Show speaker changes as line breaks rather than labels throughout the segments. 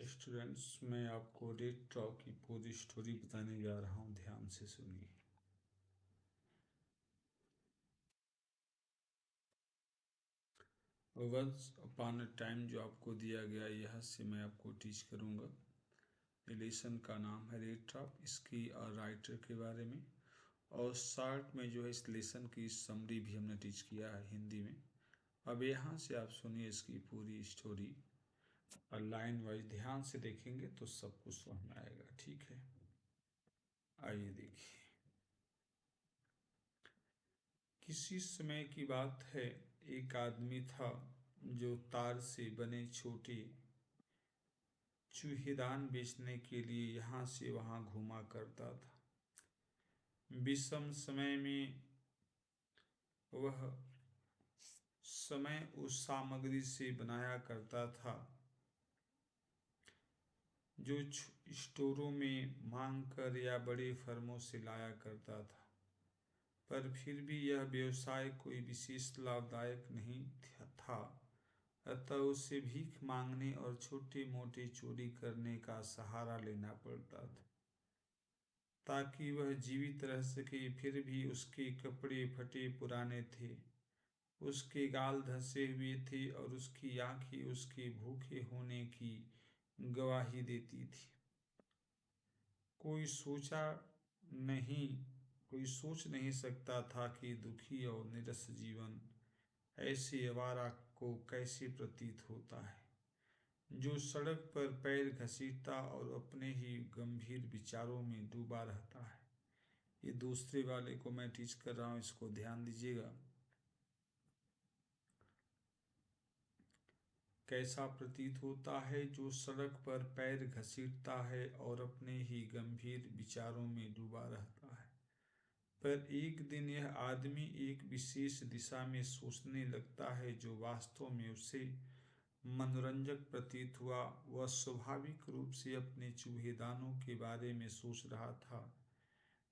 Students, मैं आपको red ट्रॉ की पूरी स्टोरी बताने जा रहा हूँ, ध्यान से सुनिए। वंस अपॉन अ टाइम जो आपको दिया गया, यह से मैं आपको टीच करूँगा। लेसन का नाम है रेड ट्रॉ, इसकी राइटर के बारे में, और शॉर्ट में जो है इस लेसन की समरी भी हमने टीच किया है हिंदी में। अब यहाँ से आप सुनिए इसकी पूरी स्टोरी, और लाइन वाइज ध्यान से देखेंगे तो सब कुछ समझ में आएगा। ठीक है, आइए देखिए। किसी समय की बात है, एक आदमी था जो तार से बने छोटे चूहेदान बेचने के लिए यहाँ से वहाँ घूमा करता था। विषम समय में वह समय उस सामग्री से बनाया करता था जो स्टोरों में मांग कर या बड़े फर्मों से लाया करता था। पर फिर भी यह व्यवसाय कोई विशेष लाभदायक नहीं था, अतः उसे भीख मांगने और छोटे मोटे चोरी करने का सहारा लेना पड़ता था ताकि वह जीवित रह सके। फिर भी उसके कपड़े फटे पुराने थे, उसके गाल धंसे हुए थे और उसकी आंखें उसके भूखे होने की गवाही देती थी। कोई नहीं कोई सोच नहीं सकता था कि दुखी और निरस जीवन ऐसे आवारा को कैसे प्रतीत होता है, जो सड़क पर पैर घसीटता और अपने ही गंभीर विचारों में डूबा रहता है। ये दूसरे वाले को मैं टीच कर रहा हूँ, इसको ध्यान दीजिएगा। कैसा प्रतीत होता है, जो सड़क पर पैर घसीटता है और अपने ही गंभीर विचारों में डूबा रहता है। पर एक दिन यह आदमी एक विशेष दिशा में सोचने लगता है जो वास्तव में उसे मनोरंजक प्रतीत हुआ। वह स्वाभाविक रूप से अपने चूहेदानों के बारे में सोच रहा था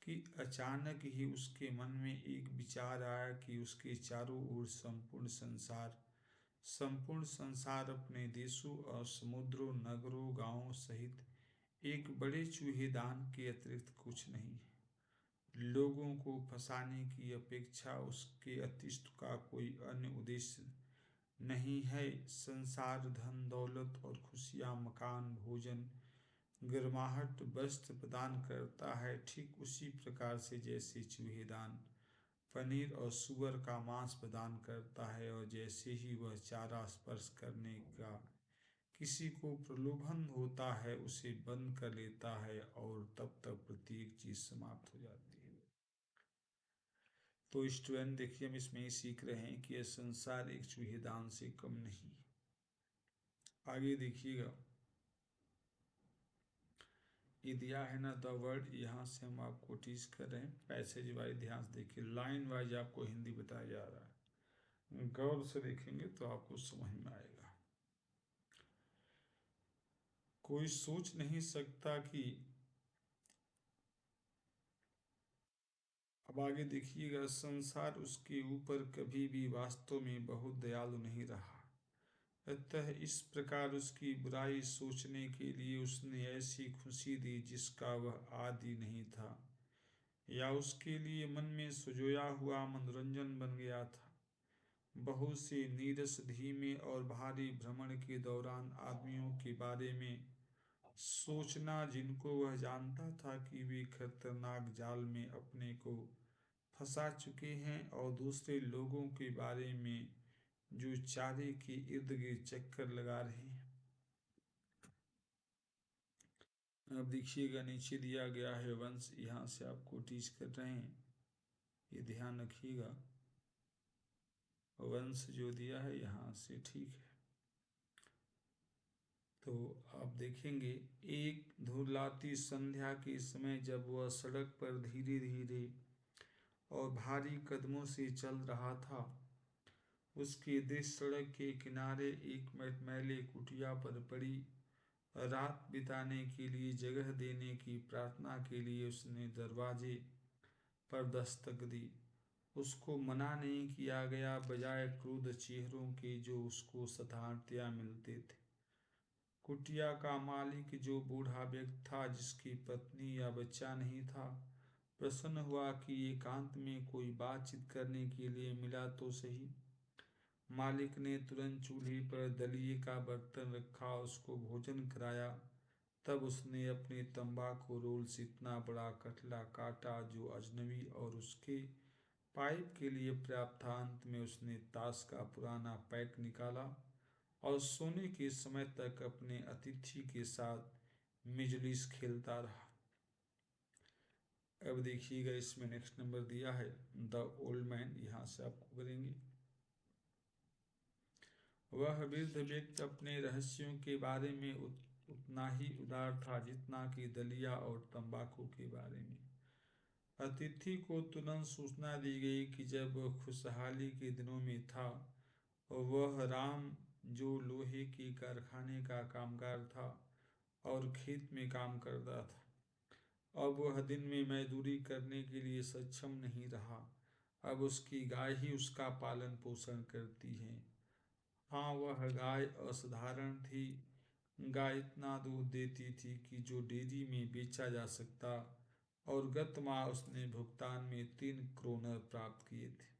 कि अचानक ही उसके मन में एक विचार आया कि उसके चारों ओर संपूर्ण संसार अपने देशों और समुद्रों, नगरों, गांवों सहित एक बड़े चूहेदान के अतिरिक्त कुछ नहीं है। लोगों को फंसाने की अपेक्षा उसके अस्तित्व का कोई अन्य उद्देश्य नहीं है। संसार धन दौलत और खुशियाँ, मकान, भोजन, गर्माहट, वस्त्र प्रदान करता है, ठीक उसी प्रकार से जैसे चूहेदान पनीर और सूअर का मांस प्रदान करता है, और जैसे ही वह चारा स्पर्श करने का किसी को प्रलोभन होता है उसे बंद कर लेता है, और तब तक प्रत्येक चीज समाप्त हो जाती है। तो स्टूडेंट देखिए, हम इसमें ही सीख रहे हैं कि यह संसार एक चूहेदान से कम नहीं। आगे देखिएगा, ये दिया है ना द वर्ड, यहाँ से हम आपको टीच कर रहे हैं। पैसेज वाइज ध्यान से देखिए, लाइन वाइज आपको हिंदी बताया जा रहा है। गौर से देखेंगे तो आपको समझ में आएगा। कोई सोच नहीं सकता कि, अब आगे देखिएगा, संसार उसके ऊपर कभी भी वास्तव में बहुत दयालु नहीं रहा, अतः इस प्रकार उसकी बुराई सोचने के लिए उसने ऐसी खुशी दी जिसका वह आदि नहीं था, या उसके लिए मन में सुजोया हुआ मनोरंजन बन गया था। बहुत से नीरस, धीमे और भारी भ्रमण के दौरान आदमियों के बारे में सोचना, जिनको वह जानता था कि वे खतरनाक जाल में अपने को फंसा चुके हैं, और दूसरे लोगों के बारे में जो चारे के इर्द गिर्द चक्कर लगा रहे हैं। अब देखिएगा, नीचे दिया गया है वंश, यहाँ से आपको टीच कर रहे हैं, ये ध्यान रखिएगा। वंश जो दिया है यहाँ से, ठीक है। तो आप देखेंगे, एक धुलाती संध्या के समय जब वह सड़क पर धीरे धीरे और भारी कदमों से चल रहा था, उसकी दृष्टि सड़क के किनारे एक मटमैले कुटिया पर पड़ी। रात बिताने के लिए जगह देने की प्रार्थना के लिए उसने दरवाजे पर दस्तक दी। उसको मना नहीं किया गया, बजाय क्रुद्ध चेहरों के जो उसको साधारणतया मिलते थे। कुटिया का मालिक, जो बूढ़ा व्यक्ति था, जिसकी पत्नी या बच्चा नहीं था, प्रसन्न हुआ कि एकांत में कोई बातचीत करने के लिए मिला तो सही। मालिक ने तुरंत चूल्हे पर दलिए का बर्तन रखा, उसको भोजन कराया। तब उसने अपने तंबाकू रोल से इतना बड़ा कटला काटा जो अजनबी और उसके पाइप के लिए पर्याप्त था। अंत में उसने ताश का पुराना पैक निकाला और सोने के समय तक अपने अतिथि के साथ मिजलिस खेलता रहा। अब देखिएगा, इसमें नेक्स्ट नंबर दिया है द ओल्ड मैन। यहाँ से आपको करेंगे। वह वृद्ध व्यक्ति अपने रहस्यों के बारे में उतना ही उदार था जितना कि दलिया और तंबाकू के बारे में। अतिथि को तुरंत सूचना दी गई कि जब वह खुशहाली के दिनों में था, वह राम, जो लोहे के कारखाने का कामगार था और खेत में काम करता था, अब वह दिन में मजदूरी करने के लिए सक्षम नहीं रहा। अब उसकी गाय ही उसका पालन पोषण करती है। हाँ, वह गाय असाधारण थी। गाय इतना दूध देती थी कि जो डेयरी में बेचा जा सकता, और गत माह उसने भुगतान में 3 क्रोनर प्राप्त किए थे।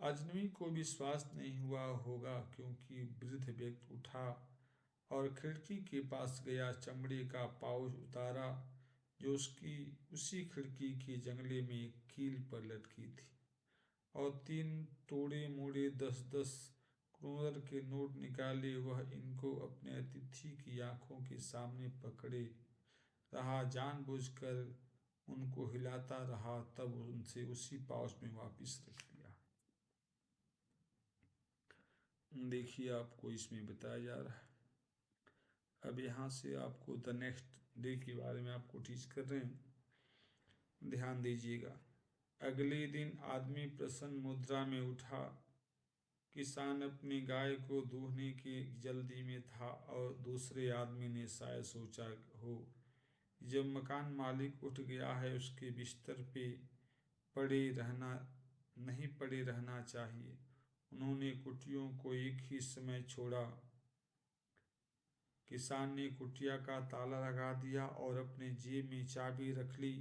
अजनबी को विश्वास नहीं हुआ होगा, क्योंकि वृद्ध व्यक्ति उठा और खिड़की के पास गया, चमड़े का पाउच उतारा जो उसकी उसी खिड़की के जंगले में एक कील पर लटकी थी, और 3 तोड़े मोड़े 10-10 क्रोनर के नोट निकाले। वह इनको अपने अतिथि की आंखों के सामने पकड़े रहा, जानबूझकर उनको हिलाता रहा, तब उनसे उसी पाउच में वापस रख लिया। देखिए, आपको इसमें बताया जा रहा है। अब यहाँ से आपको द नेक्स्ट डे के बारे में आपको टीच कर रहे हैं, ध्यान दीजिएगा। अगले दिन आदमी प्रसन्न मुद्रा में उठा। किसान अपनी गाय को दूहने की जल्दी में था, और दूसरे आदमी ने शायद सोचा हो, जब मकान मालिक उठ गया है, उसके बिस्तर पे नहीं पड़े रहना चाहिए। उन्होंने कुटियों को एक ही समय छोड़ा। किसान ने कुटिया का ताला लगा दिया और अपने जेब में चाबी रख ली।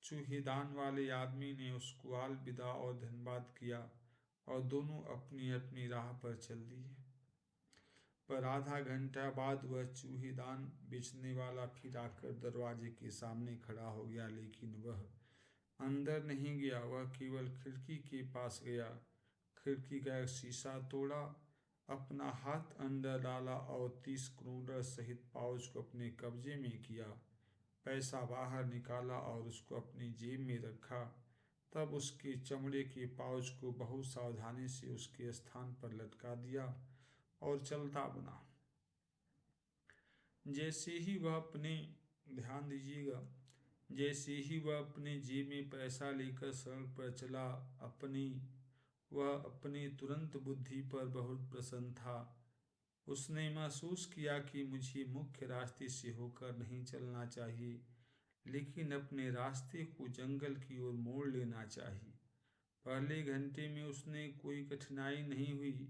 चूहेदान वाले आदमी ने उसको अलविदा और धन्यवाद किया, और दोनों अपनी अपनी राह पर चल दिए। पर आधा घंटा बाद वह चूहेदान बेचने वाला फिर आकर दरवाजे के सामने खड़ा हो गया, लेकिन वह अंदर नहीं गया। वह केवल खिड़की के पास गया, खिड़की का एक शीशा तोड़ा, अपना हाथ अंदर डाला और 30 क्रोनर सहित पाउच को अपने कब्जे में किया। पैसा बाहर निकाला और उसको अपनी जेब में रखा। तब उसके चमड़े के पाउच को बहुत सावधानी से उसके स्थान पर लटका दिया और चलता बना। जैसे ही वह अपने ध्यान दीजिएगा, जैसे ही वह अपने जेब में पैसा लेकर सड़क पर चला, वह अपनी तुरंत बुद्धि पर बहुत प्रसन्न था। उसने महसूस किया कि मुझे मुख्य रास्ते से होकर नहीं चलना चाहिए, लेकिन अपने रास्ते को जंगल की ओर मोड़ लेना चाहिए। पहले घंटे में उसने कोई कठिनाई नहीं हुई।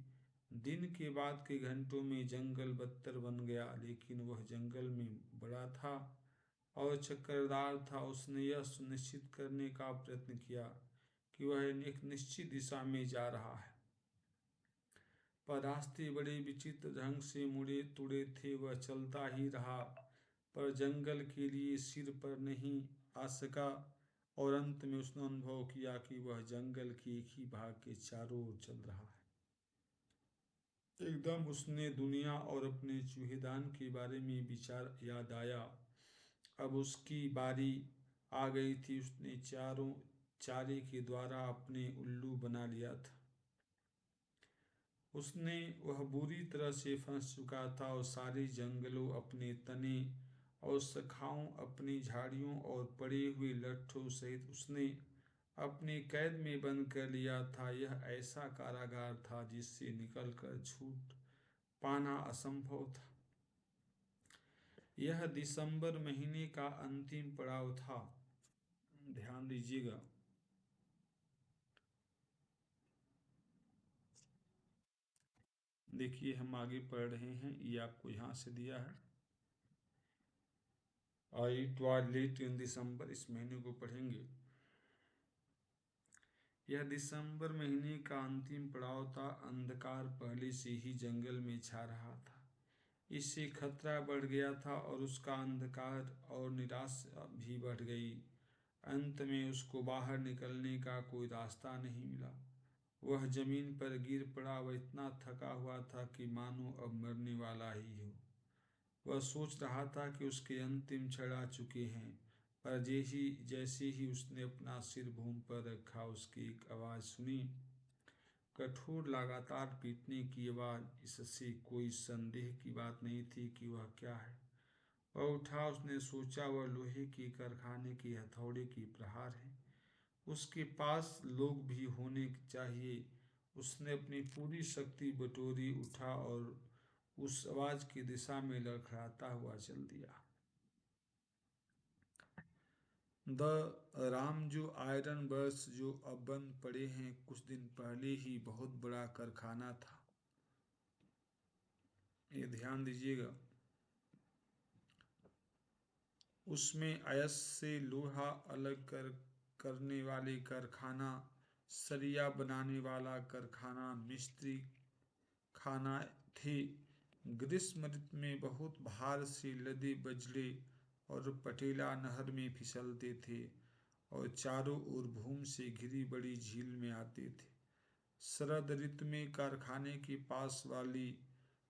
दिन के बाद के घंटों में जंगल बदतर बन गया, लेकिन वह जंगल में बड़ा था और चक्करदार था। उसने यह सुनिश्चित करने का प्रयत्न किया कि वह एक निश्चित दिशा में जा रहा है, पर रास्ते बड़े विचित्र ढंग से मुड़े तुड़े थे। वह चलता ही रहा, पर जंगल के लिए सिर पर नहीं आ सका, और अंत में उसने अनुभव किया कि वह जंगल के एक ही भाग के चारों ओर चल रहा है। एकदम उसने दुनिया और अपने चूहेदान के बारे में विचार याद आया। अब उसकी बारी आ गई थी। उसने चारे के द्वारा अपने उल्लू बना लिया था। वह बुरी तरह से फंस चुका था, और सारे जंगलों, अपने तने और शाखाओं, अपनी झाड़ियों और पड़े हुए लट्ठों सहित उसने अपने कैद में बंद कर लिया था। यह ऐसा कारागार था जिससे निकलकर छूट पाना असंभव था। यह दिसंबर महीने का अंतिम पड़ाव था। ध्यान दीजिएगा, देखिए हम आगे पढ़ रहे हैं, ये आपको यहाँ से दिया है। इट वाज लेट इन दिसंबर, इस महीने को पढ़ेंगे। यह दिसंबर महीने का अंतिम पड़ाव था। अंधकार पहले से ही जंगल में छा रहा था। इससे खतरा बढ़ गया था और उसका अंधकार और निराशा भी बढ़ गई। अंत में उसको बाहर निकलने का कोई रास्ता नहीं मिला। वह जमीन पर गिर पड़ा। वह इतना थका हुआ था कि मानो अब मरने वाला ही हो। वह सोच रहा था कि उसके अंतिम क्षण आ चुके हैं, पर जैसे ही उसने अपना सिर भूमि पर रखा, उसकी एक आवाज़ सुनी, कठोर लगातार पीटने की आवाज़। इससे कोई संदेह की बात नहीं थी कि वह क्या है। वह उठा। उसने सोचा वह लोहे के कारखाने की हथौड़े की प्रहार है। उसके पास लोग भी होने चाहिए। उसने अपनी पूरी शक्ति बटोरी, उठा और उस आवाज की दिशा में लड़खड़ाता हुआ चल दिया। द राम जो आयरन वर्क्स जो अब बंद पड़े हैं, कुछ दिन पहले ही बहुत बड़ा कारखाना था। ये ध्यान दीजिएगा। उसमें अयस्क से लोहा अलग करने वाले कारखाना, सरिया बनाने वाला कारखाना, मिस्त्री खाना थे। ग्रीष्म ऋतु में बहुत भार से लदे बजड़े और पटेला नहर में फिसलते थे और चारों ओर भूमि से घिरी बड़ी झील में आते थे। शरद ऋतु में कारखाने के पास वाली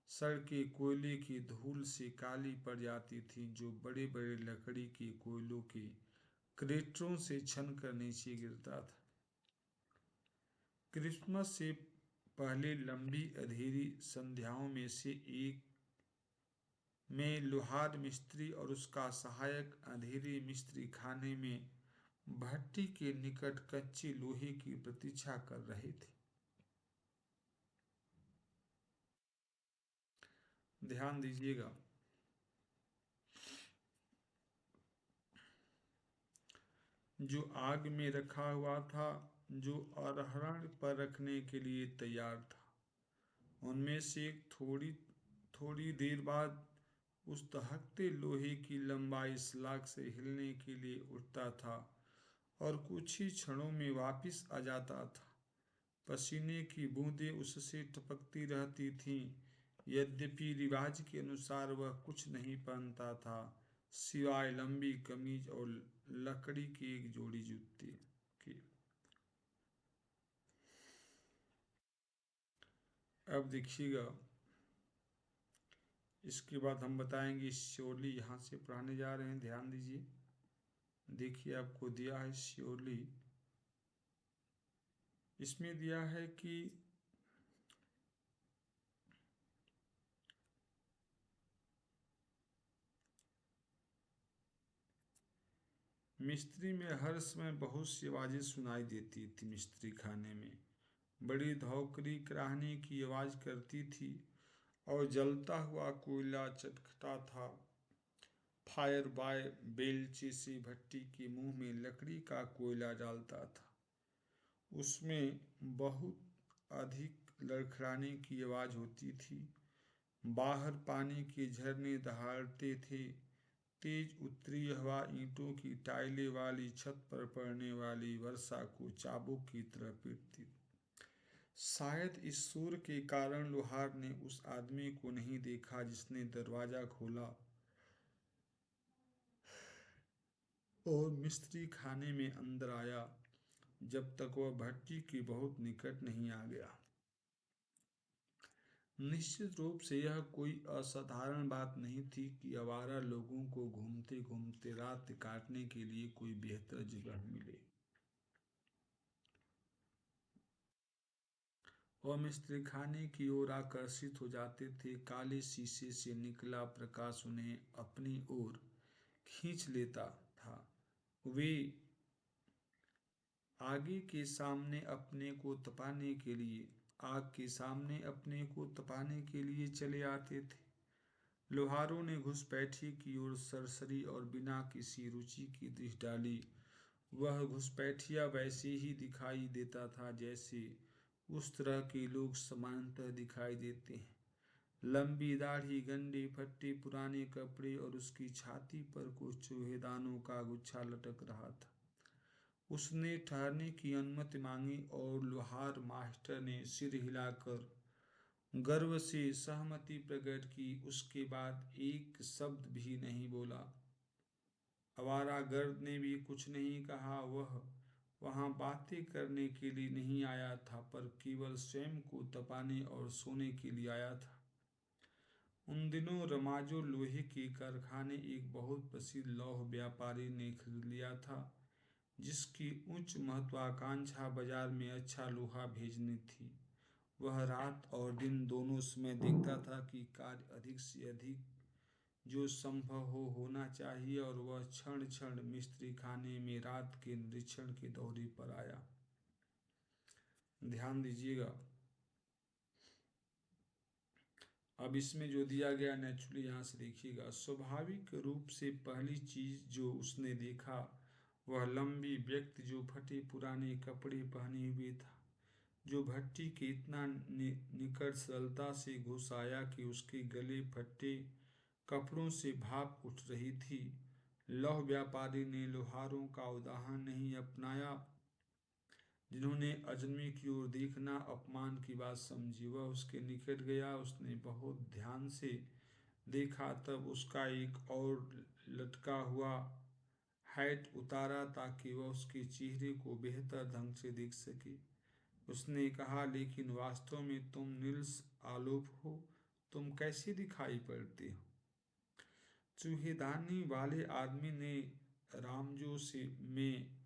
सड़कें कोयले की धूल से काली पड़ जाती थीं, जो बड़े बड़े लकड़ी के कोयलों के क्रेटरों से छन कर नीचे गिरता था। क्रिसमस से पहले लंबी अंधेरी संध्याओं में से एक में लोहार मिस्त्री और उसका सहायक अंधेरे मिस्त्री खाने में भट्टी के निकट कच्चे लोहे की प्रतीक्षा कर रहे थे। ध्यान दीजिएगा। जो आग में रखा हुआ था, जो अरहर पर रखने के लिए तैयार था, उनमें से एक थोड़ी देर बाद उस दहकते लोहे की लंबाई सलाख से हिलने के लिए उठता था और कुछ ही क्षणों में वापस आ जाता था। पसीने की बूंदें उससे टपकती रहती थीं। यद्यपि रिवाज के अनुसार वह कुछ नहीं पहनता था, सिवाय लंबी कमीज और लकड़ी की एक जोड़ी जूते के। अब देखिएगा, इसके बाद हम बताएंगे श्योरली। यहाँ से पढ़ाने जा रहे हैं, ध्यान दीजिए। देखिए आपको दिया है श्योरली। इसमें दिया है कि मिस्त्री में हर समय बहुत सी आवाज़ें सुनाई देती थी। मिस्त्री खाने में बड़ी धौकरी कराहने की आवाज़ करती थी और जलता हुआ कोयला चटखटा था। फायर बाय बेलचे से भट्टी के मुंह में लकड़ी का कोयला डालता था। उसमें बहुत अधिक लड़खड़ाने की आवाज़ होती थी। बाहर पानी के झरने दहाड़ते थे। तेज उत्तरी हवा ईंटों की टाइलें वाली छत पर पड़ने वाली वर्षा को चाबुक की तरह पीटती। शायद इस शोर के कारण लोहार ने उस आदमी को नहीं देखा जिसने दरवाजा खोला और मिस्त्री खाने में अंदर आया, जब तक वह भट्टी के बहुत निकट नहीं आ गया। निश्चित रूप से यह कोई असाधारण बात नहीं थी कि आवारा लोगों को घूमते घूमते रात काटने के लिए कोई बेहतर जगह मिले। वह मिस्त्री खाने की ओर आकर्षित हो जाते थे। काले शीशे से निकला प्रकाश उन्हें अपनी ओर खींच लेता था। वे आग के सामने अपने को तपाने के लिए चले आते थे। लोहारों ने घुसपैठिए की ओर सरसरी और बिना किसी रुचि की दृष्टि डाली। वह घुसपैठिया वैसे ही दिखाई देता था जैसे उस तरह के लोग सामान्यतः दिखाई देते हैं। लंबी दाढ़ी, गंदे फट्टे पुराने कपड़े और उसकी छाती पर कुछ चूहेदानों का गुच्छा लटक रहा था। उसने ठहरने की अनुमति मांगी और लोहार मास्टर ने सिर हिलाकर गर्व से सहमति प्रकट की। उसके बाद एक शब्द भी नहीं बोला। आवारागर्द ने भी कुछ नहीं कहा। वह वहां बातें करने के लिए नहीं आया था, पर केवल स्वयं को तपाने और सोने के लिए आया था। उन दिनों रमाजो लोहे के कारखाने एक बहुत प्रसिद्ध लौह व्यापारी ने खरीद लिया था, जिसकी उच्च महत्वाकांक्षा बाजार में अच्छा लोहा भेजनी थी। वह रात और दिन दोनों समय देखता था कि कार्य अधिक से अधिक जो संभव हो होना चाहिए, और वह क्षण क्षण मिस्त्री खाने में रात के निरीक्षण के दौरे पर आया। ध्यान दीजिएगा, अब इसमें जो दिया गया नेचुरली यहाँ से देखिएगा। स्वाभाविक रूप से पहली चीज जो उसने देखा वह लंबी व्यक्ति जो फटे पुराने कपड़े पहने हुए था, जो भट्टी के इतना निकट सरलता से घुस आया कि उसके गले फटे कपड़ों से भाप उठ रही थी। लौह व्यापारी ने लोहारों का उदाहरण नहीं अपनाया, जिन्होंने अजनबी की ओर देखना अपमान की बात समझी। वह उसके निकट गया, उसने बहुत ध्यान से देखा, तब उसका एक और लटका हुआ हैट उतारा ताकि वह उसके चेहरे को बेहतर ढंग से देख सके। उसने कहा, लेकिन वास्तव में तुम निल्स आलोप हो, तुम कैसे दिखाई पड़ते हो? चूहेदानी वाले आदमी ने रामजो से में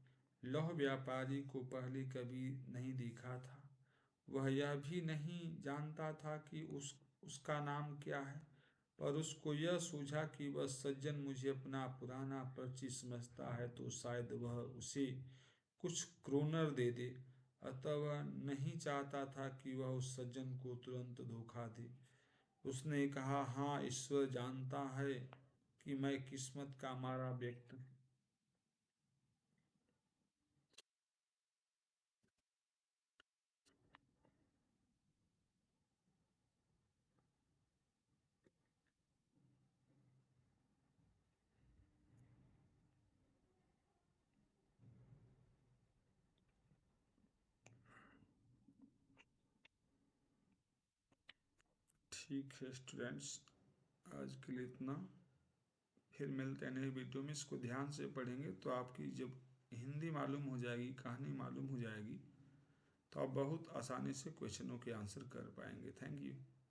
लौह व्यापारी को पहले कभी नहीं देखा था। वह यह भी नहीं जानता था कि उसका नाम क्या है, पर उसको यह सूझा कि वह सज्जन मुझे अपना पुराना परिचित समझता है, तो शायद वह उसे कुछ क्रोनर दे दे। अतः वह नहीं चाहता था कि वह उस सज्जन को तुरंत धोखा दे। उसने कहा, हाँ, ईश्वर जानता है कि मैं किस्मत का मारा व्यक्ति। ठीक है स्टूडेंट्स, आज के लिए इतना। फिर मिलते हैं नए वीडियो में। इसको ध्यान से पढ़ेंगे तो आपकी जब हिंदी मालूम हो जाएगी, कहानी मालूम हो जाएगी, तो आप बहुत आसानी से क्वेश्चनों के आंसर कर पाएंगे। Thank you.